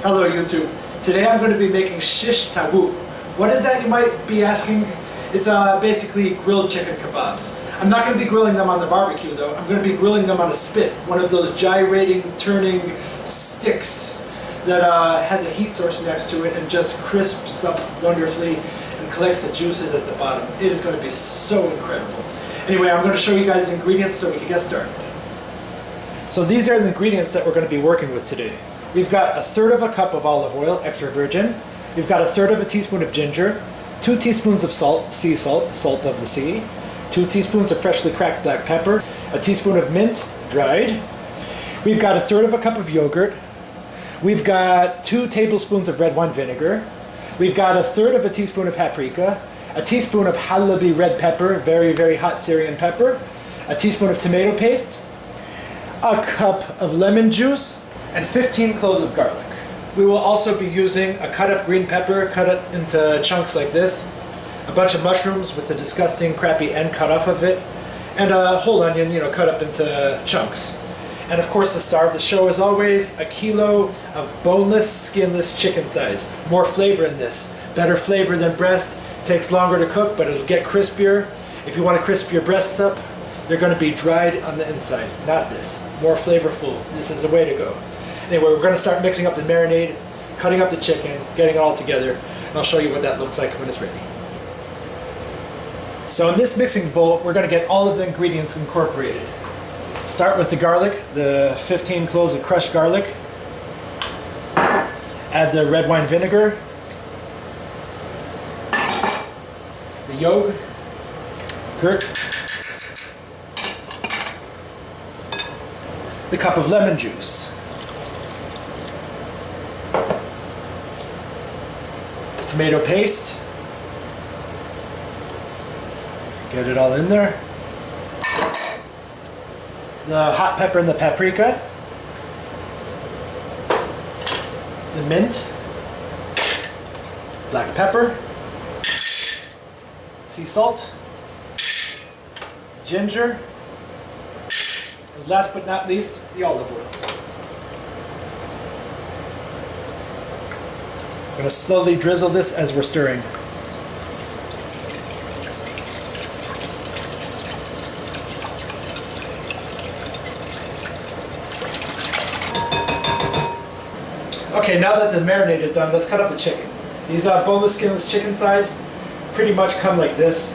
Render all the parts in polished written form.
Hello YouTube. Today I'm going to be making Shish Tawook. What is that, you might be asking? It's basically grilled chicken kebabs. I'm not going to be grilling them on the barbecue though. I'm going to be grilling them on a spit, one of those gyrating, turning sticks that has a heat source next to it and just crisps up wonderfully and collects the juices at the bottom. It is going to be so incredible. Anyway, I'm going to show you guys the ingredients so we can get started. So these are the ingredients that we're going to be working with today. We've got 1/3 cup of olive oil, extra virgin. We've got 1/3 teaspoon of ginger, 2 teaspoons of salt, sea salt, salt of the sea, 2 teaspoons of freshly cracked black pepper, a teaspoon of mint, dried. We've got 1/3 cup of yogurt. We've got 2 tablespoons of red wine vinegar. We've got 1/3 teaspoon of paprika, a teaspoon of halabi red pepper, very, very hot Syrian pepper, a teaspoon of tomato paste, a cup of lemon juice, and 15 cloves of garlic. We will also be using a cut up green pepper, cut it into chunks like this, a bunch of mushrooms with the disgusting crappy end cut off of it, and a whole onion, cut up into chunks. And of course the star of the show is always a kilo of boneless, skinless chicken thighs. More flavor in this. Better flavor than breast. Takes longer to cook, but it'll get crispier. If you want to crisp your breasts up, they're going to be dried on the inside. Not this. More flavorful. This is the way to go. Anyway, we're going to start mixing up the marinade, cutting up the chicken, getting it all together, and I'll show you what that looks like when it's ready. So in this mixing bowl, we're going to get all of the ingredients incorporated. Start with the garlic, the 15 cloves of crushed garlic. Add the red wine vinegar, the yogurt, the cup of lemon juice, tomato paste, get it all in there, the hot pepper and the paprika, the mint, black pepper, sea salt, ginger, and last but not least, the olive oil. I'm going to slowly drizzle this as we're stirring. Okay, now that the marinade is done, let's cut up the chicken. These boneless, skinless chicken thighs pretty much come like this,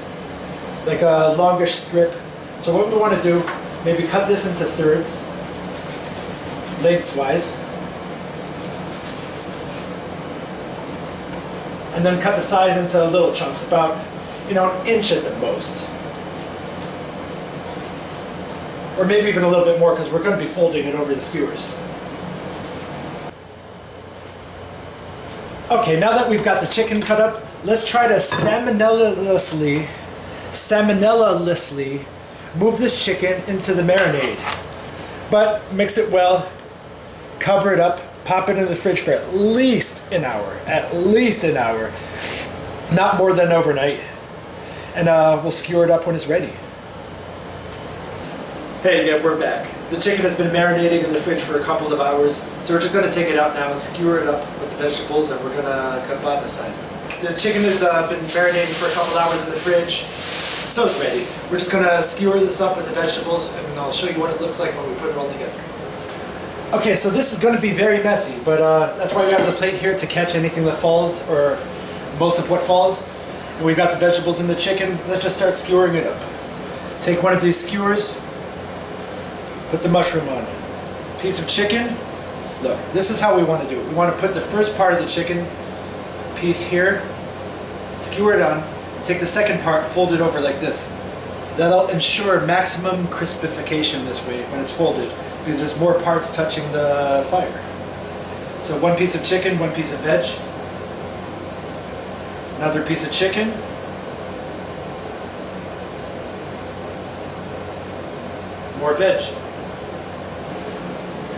like a longish strip. So what we want to do, maybe cut this into thirds, lengthwise, and then cut the thighs into little chunks, about, an inch at the most. Or maybe even a little bit more, because we're going to be folding it over the skewers. Okay, now that we've got the chicken cut up, let's try to salmonella-lessly move this chicken into the marinade. But mix it well, cover it up, pop it in the fridge for at least an hour, not more than overnight, and we'll skewer it up when it's ready. Hey, yeah, we're back. The chicken has been marinating in the fridge for a couple of hours, so we're just going to take it out now and skewer it up with the vegetables, and we're going to kebabicize them. The chicken has been marinating for a couple hours in the fridge, so it's ready. We're just going to skewer this up with the vegetables, and I'll show you what it looks like when we put it all together. Okay, so this is going to be very messy, but that's why we have the plate here, to catch anything that falls, or most of what falls. And we've got the vegetables and the chicken. Let's just start skewering it up. Take one of these skewers, put the mushroom on, piece of chicken. Look, this is how we want to do it. We want to put the first part of the chicken piece here, skewer it on, take the second part, fold it over like this. That'll ensure maximum crispification this way when it's folded, because there's more parts touching the fire. So one piece of chicken, one piece of veg, another piece of chicken, more veg.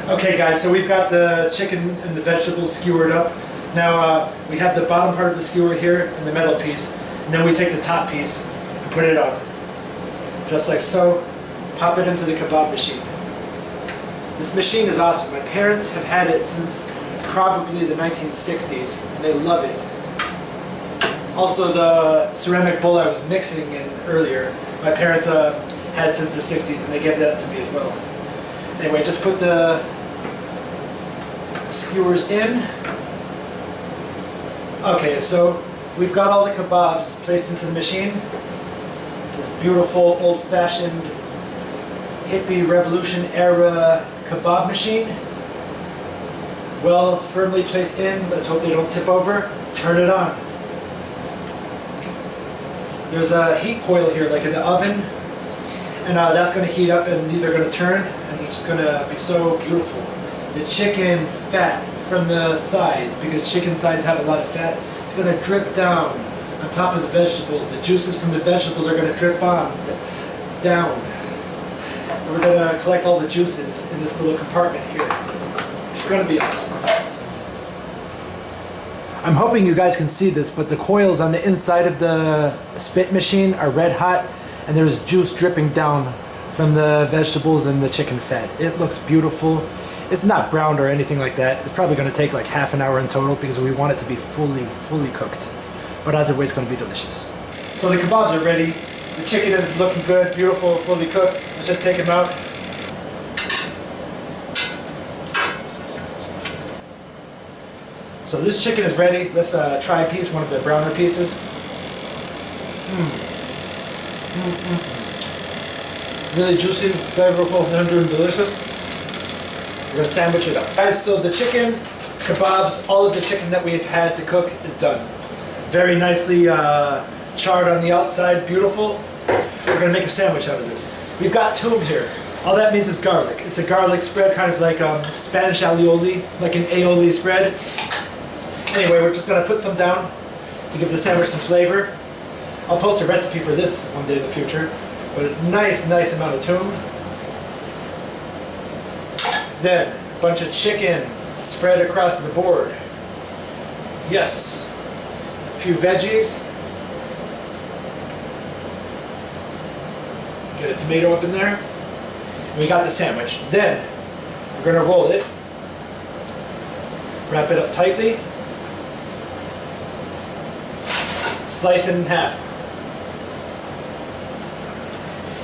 Okay guys, so we've got the chicken and the vegetables skewered up. Now we have the bottom part of the skewer here and the metal piece, and then we take the top piece and put it on. Just like so, pop it into the kebab machine. This machine is awesome. My parents have had it since probably the 1960s, and they love it. Also, the ceramic bowl I was mixing in earlier, my parents had since the 60s, and they gave that to me as well. Anyway, just put the skewers in. Okay, so we've got all the kebabs placed into the machine. This beautiful, old-fashioned, hippie revolution era kebab machine. Well, firmly placed in. Let's hope they don't tip over. Let's turn it on. There's a heat coil here, like in the oven, and that's going to heat up, and these are going to turn, and it's just going to be so beautiful. The chicken fat from the thighs, because chicken thighs have a lot of fat, it's going to drip down on top of the vegetables. The juices from the vegetables are going to drip on down. And we're going to collect all the juices in this little compartment here. It's going to be awesome. I'm hoping you guys can see this, but the coils on the inside of the spit machine are red hot, and there's juice dripping down from the vegetables and the chicken fat. It looks beautiful. It's not browned or anything like that. It's probably going to take like half an hour in total because we want it to be fully cooked. But either way, it's going to be delicious. So the kebabs are ready. The chicken is looking good, beautiful, fully cooked. Let's just take them out. So this chicken is ready. Let's try a piece, one of the browner pieces. Really juicy, flavorful, tender, and delicious. We're gonna sandwich it up. Guys, so the chicken, kebabs, all of the chicken that we've had to cook is done. Very nicely charred on the outside, beautiful. We're gonna make a sandwich out of this. We've got toom here. All that means is garlic. It's a garlic spread, kind of like Spanish alioli, like an aioli spread. Anyway, we're just gonna put some down to give the sandwich some flavor. I'll post a recipe for this one day in the future, but a nice amount of toom. Then, a bunch of chicken spread across the board. Yes. A few veggies. Get a tomato up in there. And we got the sandwich. Then, we're gonna roll it. Wrap it up tightly. Slice it in half.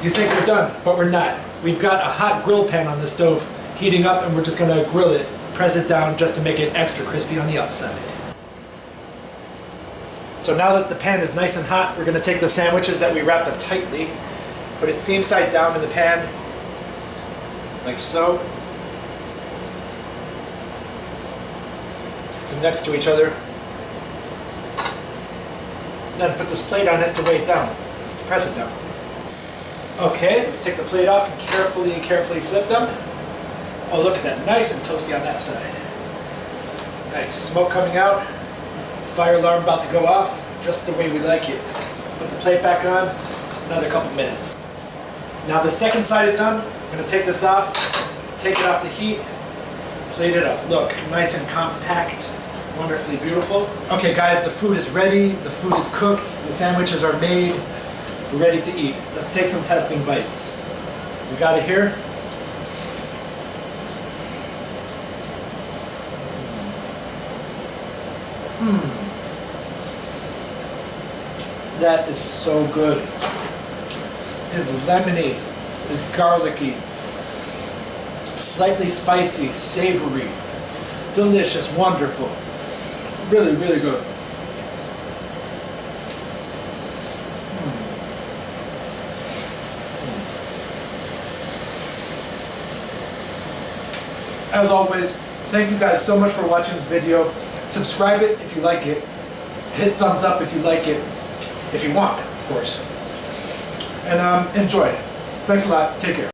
You think we're done, but we're not. We've got a hot grill pan on the stove heating up, and we're just gonna grill it, press it down just to make it extra crispy on the outside. So now that the pan is nice and hot, we're gonna take the sandwiches that we wrapped up tightly, put it seam side down in the pan, like so. Put them next to each other. Then put this plate on it to weigh it down, to press it down. Okay, let's take the plate off and carefully flip them. Oh, look at that, nice and toasty on that side. Nice, smoke coming out. Fire alarm about to go off, just the way we like it. Put the plate back on, another couple minutes. Now the second side is done. I'm gonna take this off, take it off the heat, plate it up. Look, nice and compact, wonderfully beautiful. Okay guys, the food is ready, the food is cooked, the sandwiches are made, we're ready to eat. Let's take some testing bites. We got it here. That is so good. It's lemony, it's garlicky, slightly spicy, savory, delicious, wonderful. Really good. As always, thank you guys so much for watching this video. Subscribe it if you like it. Hit thumbs up if you like it. If you want, of course. And enjoy. Thanks a lot. Take care.